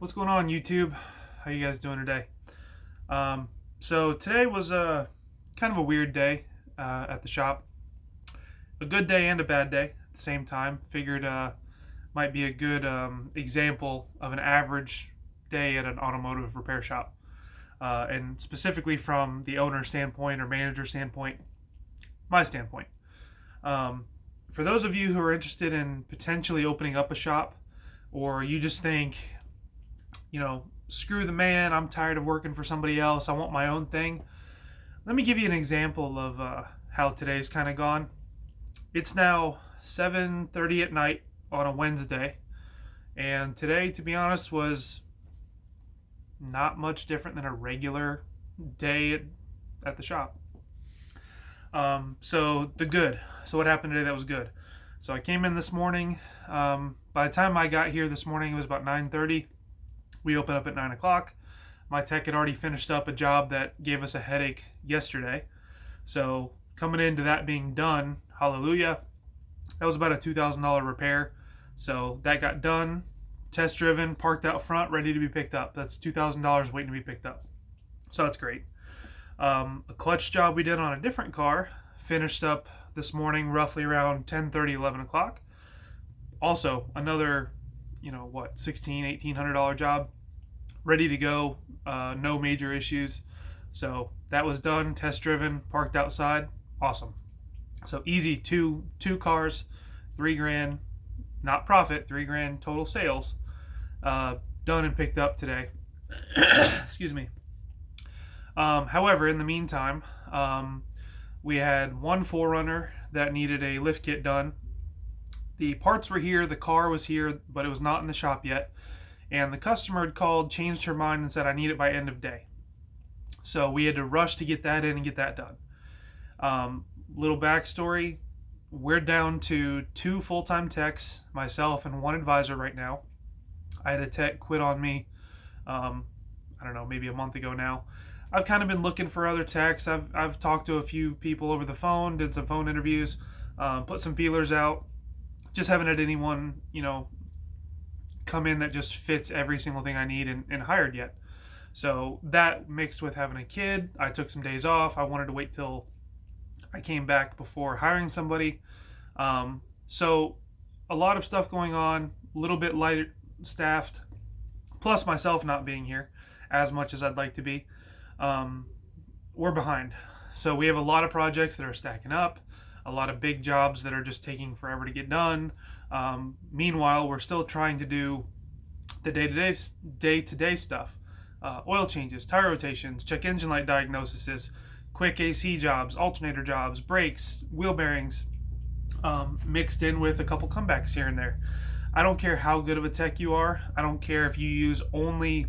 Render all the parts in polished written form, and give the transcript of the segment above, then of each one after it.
What's going on, YouTube? How you guys doing today? So today was a kind of a weird day at the shop. A good day and a bad day at the same time. Figured might be a good example of an average day at an automotive repair shop, and specifically from the owner standpoint or manager standpoint, my standpoint. Um, for those of you who are interested in potentially opening up a shop, or you just think, screw the man, I'm tired of working for somebody else, I want my own thing. Let me give you an example of how today's kind of gone. It's now 7:30 at night on a Wednesday, and today, to be honest, was not much different than a regular day at the shop. So what happened today that was good? So I came in this morning. By the time I got here this morning, it was about 9:30. We opened up at 9 o'clock. My tech had already finished up a job that gave us a headache yesterday. So coming into that being done, hallelujah, that was about a $2,000 repair. So that got done, test driven, parked out front, ready to be picked up. That's $2,000 waiting to be picked up. So that's great. A clutch job we did on a different car finished up this morning roughly around 10:30, 11 o'clock. Also another, $1,600-$1,800 job, ready to go, no major issues. So that was done, test driven, parked outside, awesome. So easy, two cars, $3,000, not profit, $3,000 total sales, done and picked up today. Excuse me. However, in the meantime, we had one 4Runner that needed a lift kit done. The parts were here, the car was here, but it was not in the shop yet. And the customer had called, changed her mind, and said, I need it by end of day. So we had to rush to get that in and get that done. Little backstory, we're down to 2 full-time techs, myself and 1 advisor right now. I had a tech quit on me, I don't know, maybe a month ago now. I've kind of been looking for other techs. I've talked to a few people over the phone, did some phone interviews, put some feelers out. Just haven't had anyone, come in that just fits every single thing I need and hired yet. So that mixed with having a kid, I took some days off. I wanted to wait till I came back before hiring somebody. So a lot of stuff going on, a little bit light staffed, plus myself not being here as much as I'd like to be. We're behind. So we have a lot of projects that are stacking up, a lot of big jobs that are just taking forever to get done. Meanwhile, we're still trying to do the day-to-day stuff. Oil changes, tire rotations, check engine light diagnoses, quick AC jobs, alternator jobs, brakes, wheel bearings, mixed in with a couple comebacks here and there. I don't care how good of a tech you are. I don't care if you use only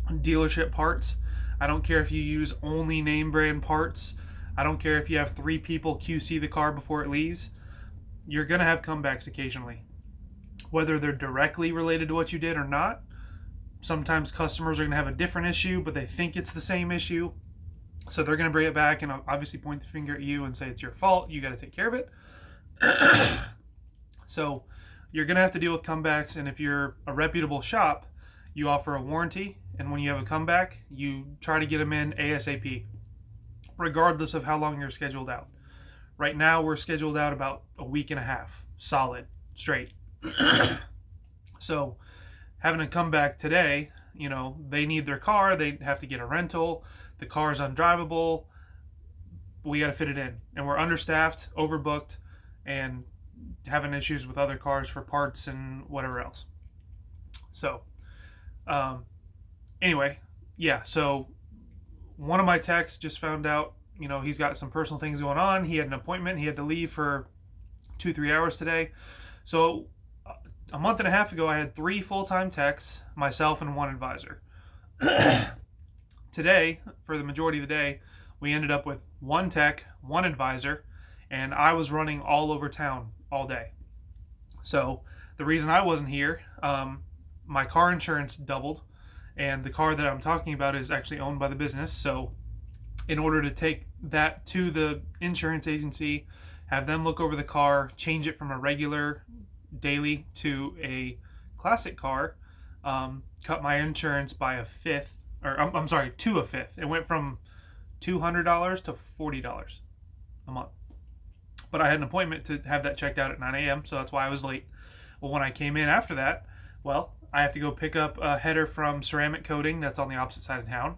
dealership parts. I don't care if you use only name brand parts. I don't care if you have 3 people QC the car before it leaves. You're going to have comebacks occasionally. Whether they're directly related to what you did or not. Sometimes customers are going to have a different issue, but they think it's the same issue. So they're going to bring it back and obviously point the finger at you and say it's your fault. You got to take care of it. So you're going to have to deal with comebacks. And if you're a reputable shop, you offer a warranty. And when you have a comeback, you try to get them in ASAP, regardless of how long you're scheduled out. Right now, we're scheduled out about a week and a half, solid, straight. So having a comeback today, they need their car, they have to get a rental, the car is undrivable, we got to fit it in. And we're understaffed, overbooked, and having issues with other cars for parts and whatever else. So, anyway, yeah, so one of my techs just found out, he's got some personal things going on. He had an appointment. He had to leave for 2-3 hours today. So a month and a half ago, I had 3 full-time techs, myself and 1 advisor. Today, for the majority of the day, we ended up with 1 tech, 1 advisor, and I was running all over town all day. So the reason I wasn't here, my car insurance doubled. And the car that I'm talking about is actually owned by the business. So in order to take that to the insurance agency, have them look over the car, change it from a regular daily to a classic car, cut my insurance by a fifth, or I'm sorry, to a fifth. It went from $200 to $40 a month. But I had an appointment to have that checked out at 9 a.m., so that's why I was late. Well, when I came in after that, well, I have to go pick up a header from Ceramic Coating that's on the opposite side of town.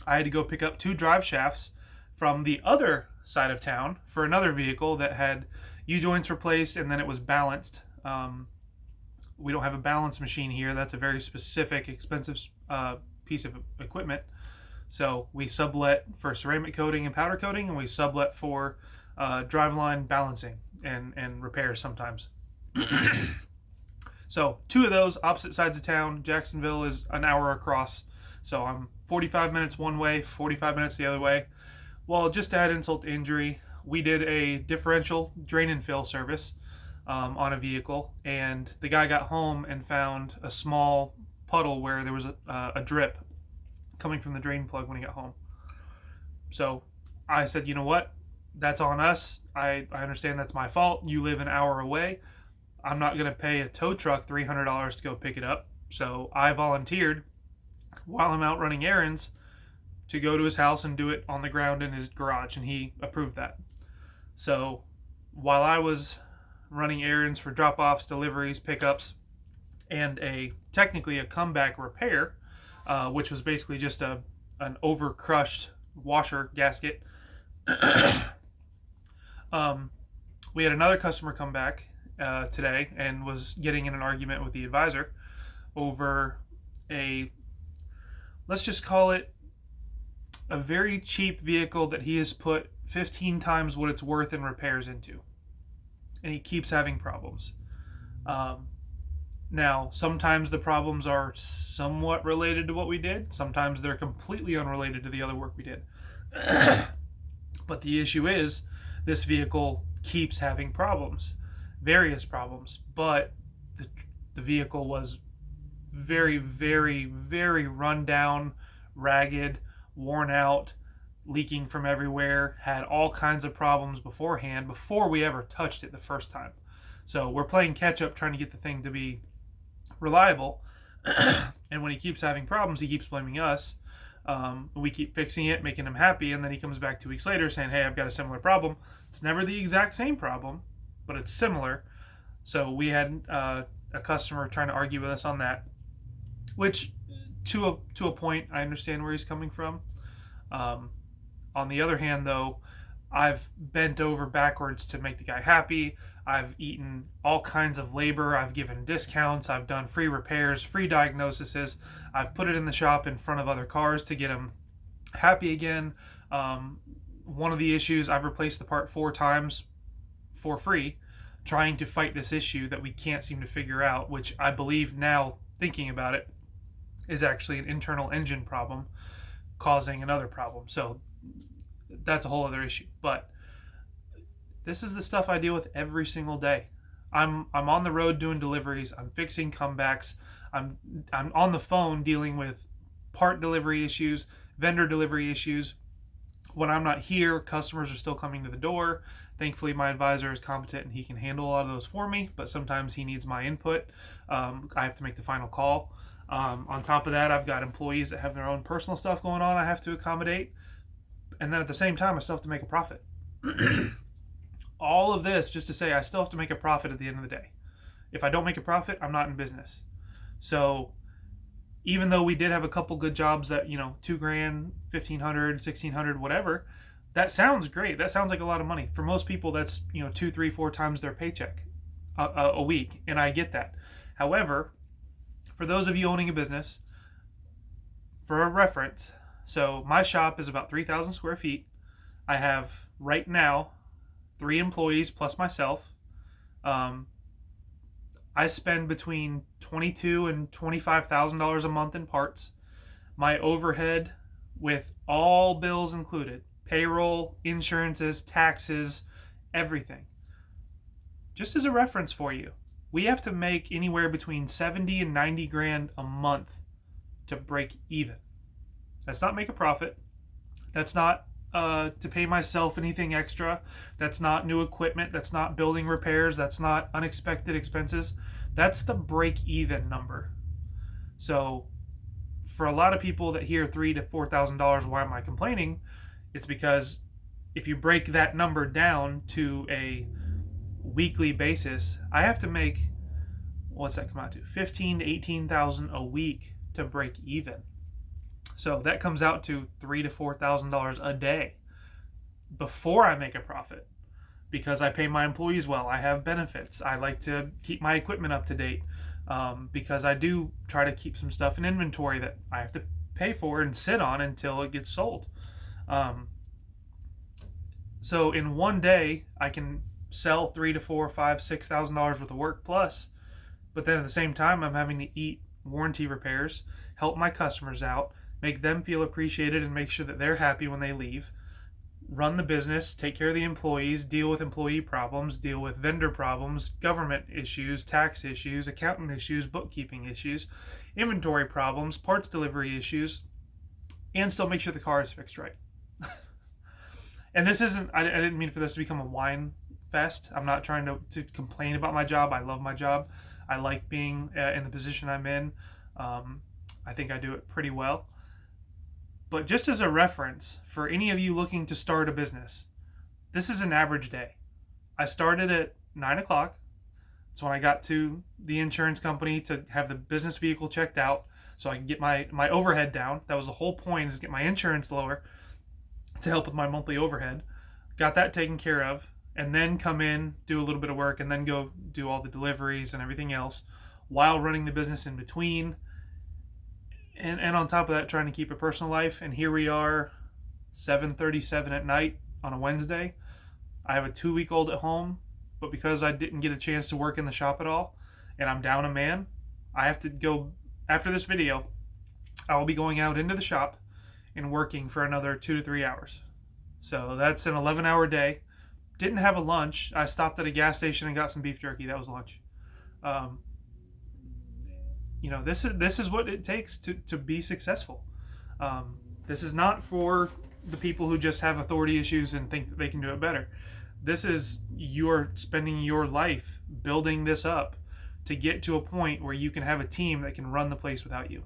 I had to go pick up 2 drive shafts from the other side of town for another vehicle that had U-joints replaced, and then it was balanced. We don't have a balance machine here. That's a very specific, expensive piece of equipment. So we sublet for ceramic coating and powder coating, and we sublet for driveline balancing and repairs sometimes. So 2 of those, opposite sides of town. Jacksonville is an hour across. So I'm 45 minutes one way, 45 minutes the other way. Well, just to add insult to injury, we did a differential drain and fill service on a vehicle, and the guy got home and found a small puddle where there was a drip coming from the drain plug when he got home. So I said, you know what? That's on us. I understand that's my fault. You live an hour away. I'm not going to pay a tow truck $300 to go pick it up. So I volunteered while I'm out running errands to go to his house and do it on the ground in his garage, and he approved that. So while I was running errands for drop-offs, deliveries, pickups, and technically a comeback repair, which was basically just an over-crushed washer gasket, we had another customer come back today and was getting in an argument with the advisor over let's just call it a very cheap vehicle that he has put 15 times what it's worth in repairs into. And he keeps having problems. Now, sometimes the problems are somewhat related to what we did. Sometimes they're completely unrelated to the other work we did. But the issue is, this vehicle keeps having problems. Various problems. But the vehicle was very, very, very run down, ragged, worn out, leaking from everywhere, had all kinds of problems beforehand before we ever touched it the first time. So we're playing catch up, trying to get the thing to be reliable. And when he keeps having problems, he keeps blaming us. We keep fixing it, making him happy, and then he comes back 2 weeks later saying, hey, I've got a similar problem. It's never the exact same problem, but it's similar. So we had a customer trying to argue with us on that, which to a point, I understand where he's coming from. On the other hand, though, I've bent over backwards to make the guy happy. I've eaten all kinds of labor. I've given discounts. I've done free repairs, free diagnoses. I've put it in the shop in front of other cars to get him happy again. One of the issues, I've replaced the part 4 times for free, trying to fight this issue that we can't seem to figure out, which I believe now, thinking about it, is actually an internal engine problem causing another problem. So that's a whole other issue. But this is the stuff I deal with every single day. I'm on the road doing deliveries. I'm fixing comebacks. I'm on the phone dealing with part delivery issues, vendor delivery issues. When I'm not here, customers are still coming to the door. Thankfully, my advisor is competent and he can handle a lot of those for me, but sometimes he needs my input. I have to make the final call. On top of that, I've got employees that have their own personal stuff going on I have to accommodate. And then at the same time, I still have to make a profit. All of this just to say I still have to make a profit at the end of the day. If I don't make a profit, I'm not in business. So even though we did have a couple good jobs that, $2,000, $1,500, $1,600, whatever, that sounds great. That sounds like a lot of money. For most people, that's 2, 3, 4 times their paycheck a week, and I get that. However, for those of you owning a business, for a reference, so my shop is about 3,000 square feet. I have right now 3 employees plus myself. I spend between $22,000 and $25,000 a month in parts. My overhead, with all bills included, payroll, insurances, taxes, everything. Just as a reference for you, we have to make anywhere between 70 and 90 grand a month to break even. That's not make a profit. That's not to pay myself anything extra. That's not new equipment. That's not building repairs. That's not unexpected expenses. That's the break even number. So for a lot of people that hear $3,000 to $4,000, why am I complaining? It's because if you break that number down to a weekly basis, I have to make, what's that come out to? 15 to 18,000 a week to break even. So that comes out to $3,000 to $4,000 a day before I make a profit, because I pay my employees well. I have benefits. I like to keep my equipment up to date, because I do try to keep some stuff in inventory that I have to pay for and sit on until it gets sold. So in one day, I can sell $3,000 to $4,000, $5,000, $6,000 worth of work plus, but then at the same time, I'm having to eat warranty repairs, help my customers out, make them feel appreciated, and make sure that they're happy when they leave. Run the business, take care of the employees, deal with employee problems, deal with vendor problems, government issues, tax issues, accountant issues, bookkeeping issues, inventory problems, parts delivery issues, and still make sure the car is fixed right. And this isn't, I didn't mean for this to become a whine fest. I'm not trying to complain about my job. I love my job. I like being in the position I'm in. I think I do it pretty well. But just as a reference, for any of you looking to start a business, this is an average day. I started at 9 o'clock. That's when I got to the insurance company to have the business vehicle checked out so I can get my overhead down. That was the whole point, is get my insurance lower to help with my monthly overhead. Got that taken care of, and then come in, do a little bit of work, and then go do all the deliveries and everything else while running the business in between. And on top of that, trying to keep a personal life. And here we are, 7:37 at night on a Wednesday. I have a 2-week-old at home, but because I didn't get a chance to work in the shop at all, and I'm down a man, I have to go, after this video, I will be going out into the shop and working for another 2 to 3 hours. So that's an 11-hour day. Didn't have a lunch. I stopped at a gas station and got some beef jerky. That was lunch. This is what it takes to be successful. This is not for the people who just have authority issues and think that they can do it better. This is, you're spending your life building this up to get to a point where you can have a team that can run the place without you.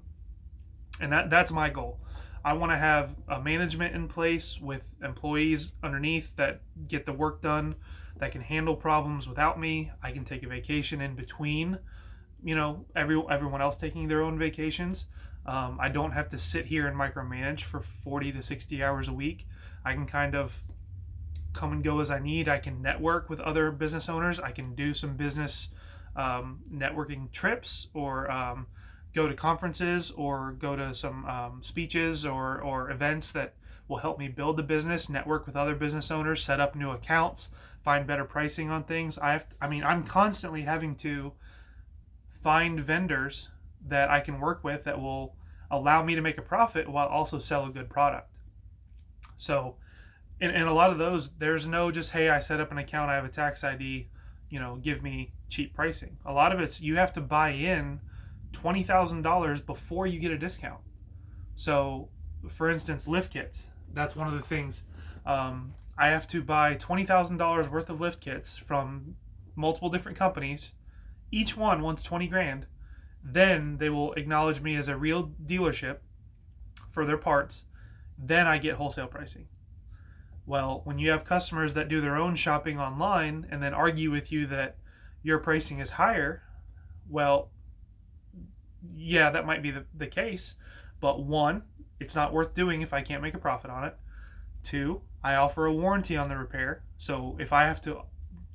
And that's my goal. I want to have a management in place with employees underneath that get the work done, that can handle problems without me. I can take a vacation in between, everyone else taking their own vacations. I don't have to sit here and micromanage for 40 to 60 hours a week. I can kind of come and go as I need. I can network with other business owners. I can do some business networking trips, or go to conferences, or go to some speeches or events that will help me build the business, network with other business owners, set up new accounts, find better pricing on things. I'm constantly having to find vendors that I can work with that will allow me to make a profit while also sell a good product. So in a lot of those, there's no just, hey, I set up an account, I have a tax ID, give me cheap pricing. A lot of it's, you have to buy in $20,000 before you get a discount. So for instance, lift kits, that's one of the things. I have to buy $20,000 worth of lift kits from multiple different companies. Each one wants 20 grand. Then they will acknowledge me as a real dealership for their parts. Then I get wholesale pricing. Well, when you have customers that do their own shopping online and then argue with you that your pricing is higher, well, yeah, that might be the case. But one, it's not worth doing if I can't make a profit on it. Two, I offer a warranty on the repair. So if I have to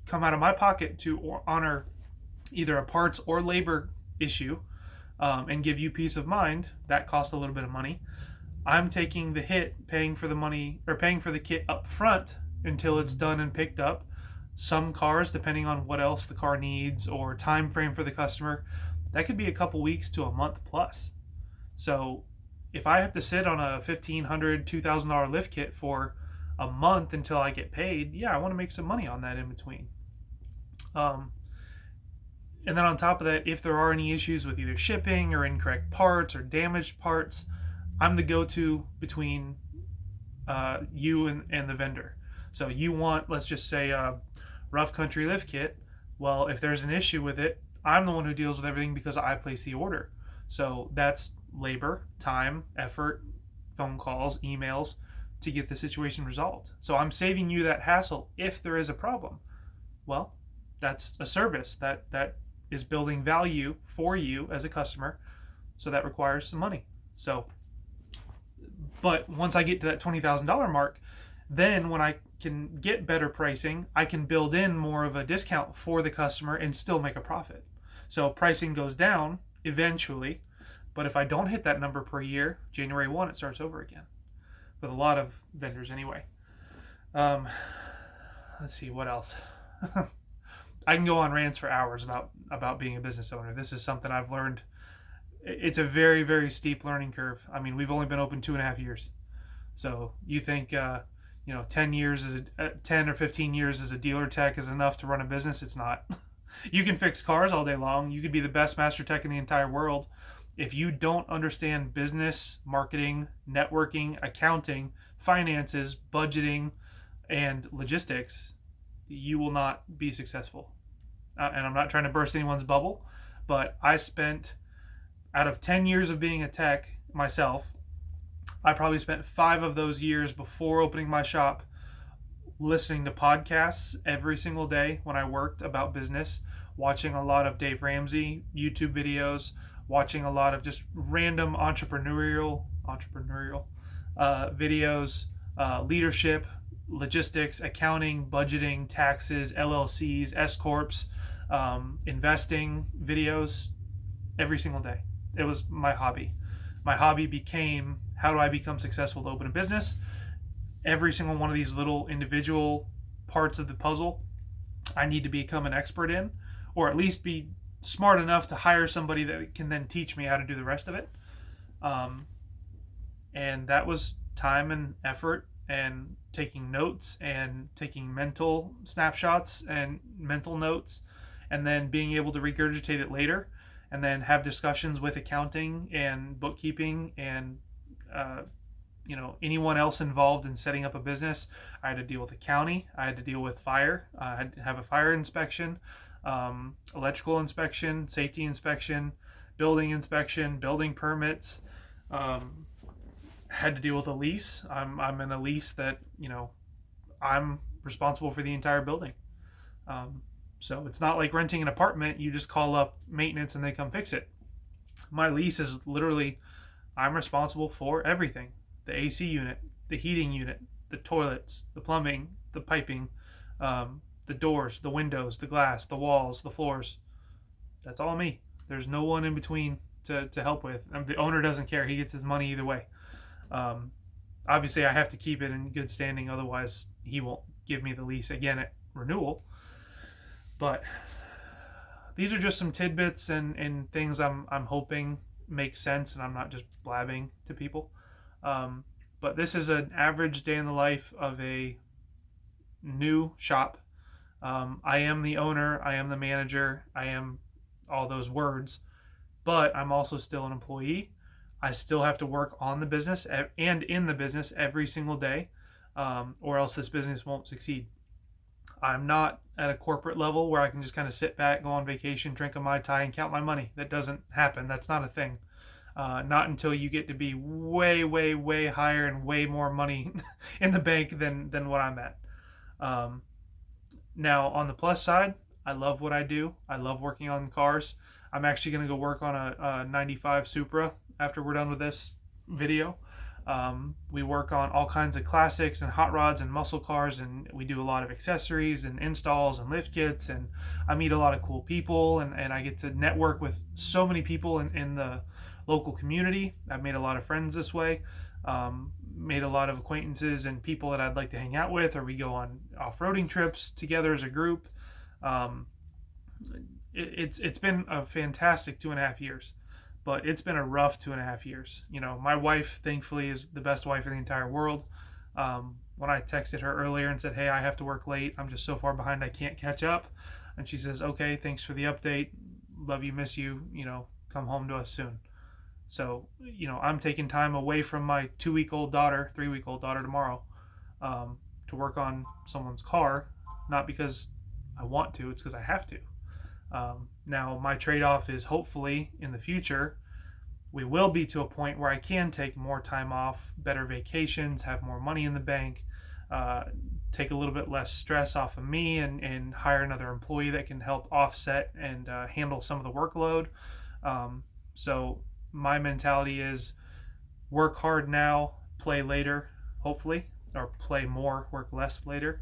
come out of my pocket to honor either a parts or labor issue and give you peace of mind, that costs a little bit of money. I'm taking the hit, paying for the money or paying for the kit up front until it's done and picked up. Some cars, depending on what else the car needs or time frame for the customer, that could be a couple weeks to a month plus. So if I have to sit on a $1,500, $2,000 lift kit for a month until I get paid, yeah, I want to make some money on that in between. And then on top of that, if there are any issues with either shipping or incorrect parts or damaged parts, I'm the go-to between you and the vendor. So you want, let's just say, a rough country lift kit. Well, if there's an issue with it, I'm the one who deals with everything because I place the order. So that's labor, time, effort, phone calls, emails to get the situation resolved. So I'm saving you that hassle if there is a problem. Well, that's a service that is building value for you as a customer. So that requires some money. So, but once I get to that $20,000 mark, then when I can get better pricing, I can build in more of a discount for the customer and still make a profit. So pricing goes down eventually, but if I don't hit that number per year, January 1, it starts over again. With a lot of vendors anyway. Let's see, what else? I can go on rants for hours about being a business owner. This is something I've learned. It's a very, very steep learning curve. I mean, we've only been open 2.5 years. So you think, 10 years, 10 or 15 years as a dealer tech is enough to run a business? It's not. You can fix cars all day long. You could be the best master tech in the entire world. If you don't understand business, marketing, networking, accounting, finances, budgeting, and logistics, you will not be successful. And I'm not trying to burst anyone's bubble, but I spent, out of 10 years of being a tech myself, I probably spent 5 of those years before opening my shop listening to podcasts every single day when I worked about business, watching a lot of Dave Ramsey YouTube videos, watching a lot of just random entrepreneurial videos, leadership, logistics, accounting, budgeting, taxes, LLCs, S corps, investing videos every single day. It was my hobby. My hobby became, how do I become successful to open a business? Every single one of these little individual parts of the puzzle I need to become an expert in, or at least be smart enough to hire somebody that can then teach me how to do the rest of it. And that was time and effort and taking notes and taking mental snapshots and mental notes, and then being able to regurgitate it later, and then have discussions with accounting and bookkeeping and anyone else involved in setting up a business. I had to deal with the county. I had to deal with fire. I had to have a fire inspection, electrical inspection, safety inspection, building inspection, building permits. Had to deal with a lease. I'm in a lease that, I'm responsible for the entire building. So it's not like renting an apartment. You just call up maintenance and they come fix it. My lease is literally, I'm responsible for everything. The AC unit, the heating unit, the toilets, the plumbing, the piping, the doors, the windows, the glass, the walls, the floors. That's all me. There's no one in between to help with. The owner doesn't care. He gets his money either way. Obviously, I have to keep it in good standing. Otherwise, he won't give me the lease again at renewal. But these are just some tidbits and things I'm hoping make sense, and I'm not just blabbing to people. But this is an average day in the life of a new shop. I am the owner. I am the manager. I am all those words. But I'm also still an employee. I still have to work on the business and in the business every single day, or else this business won't succeed. I'm not at a corporate level where I can just kind of sit back, go on vacation, drink a Mai Tai, and count my money. That doesn't happen. That's not a thing. Not until you get to be way, way, way higher and way more money in the bank than what I'm at. Now, on the plus side, I love what I do. I love working on cars. I'm actually going to go work on a 95 Supra after we're done with this video. We work on all kinds of classics and hot rods and muscle cars, and we do a lot of accessories and installs and lift kits, and I meet a lot of cool people, and I get to network with so many people in the local community. I've made a lot of friends this way, made a lot of acquaintances and people that I'd like to hang out with, or we go on off-roading trips together as a group. It's been a fantastic 2.5 years. But it's been a rough 2.5 years. My wife, thankfully, is the best wife in the entire world. When I texted her earlier and said, hey, I have to work late. I'm just so far behind I can't catch up. And she says, okay, thanks for the update. Love you, miss you. Come home to us soon. So, I'm taking time away from my 3-week-old daughter tomorrow, to work on someone's car. Not because I want to, it's because I have to. Now, my trade-off is hopefully in the future we will be to a point where I can take more time off, better vacations, have more money in the bank, take a little bit less stress off of me, and hire another employee that can help offset and handle some of the workload. So my mentality is work hard now, play later, hopefully, or play more, work less later.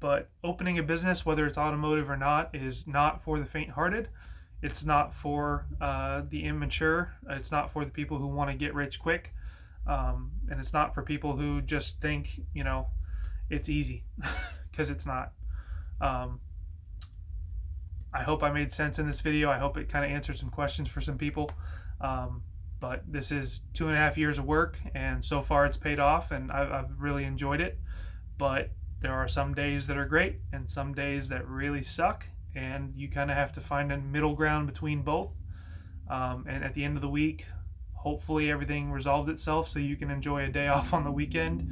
But opening a business, whether it's automotive or not, is not for the faint-hearted. It's not for the immature. It's not for the people who want to get rich quick. And it's not for people who just think, it's easy, because it's not. I hope I made sense in this video. I hope it kind of answered some questions for some people. But this is 2.5 years of work, and so far it's paid off, and I've really enjoyed it. But there are some days that are great and some days that really suck, and you kind of have to find a middle ground between both. And at the end of the week, hopefully everything resolved itself so you can enjoy a day off on the weekend.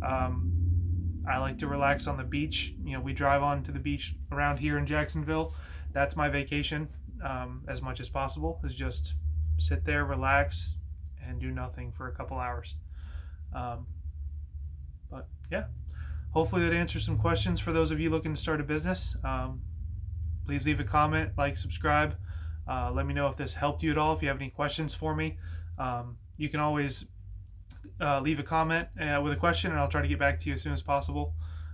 I like to relax on the beach. We drive on to the beach around here in Jacksonville. That's my vacation, as much as possible, is just sit there, relax, and do nothing for a couple hours. But yeah, hopefully that answers some questions for those of you looking to start a business. Please leave a comment, like, subscribe. Let me know if this helped you at all. If you have any questions for me, you can always leave a comment with a question, and I'll try to get back to you as soon as possible.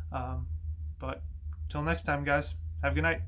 But till next time, guys, have a good night.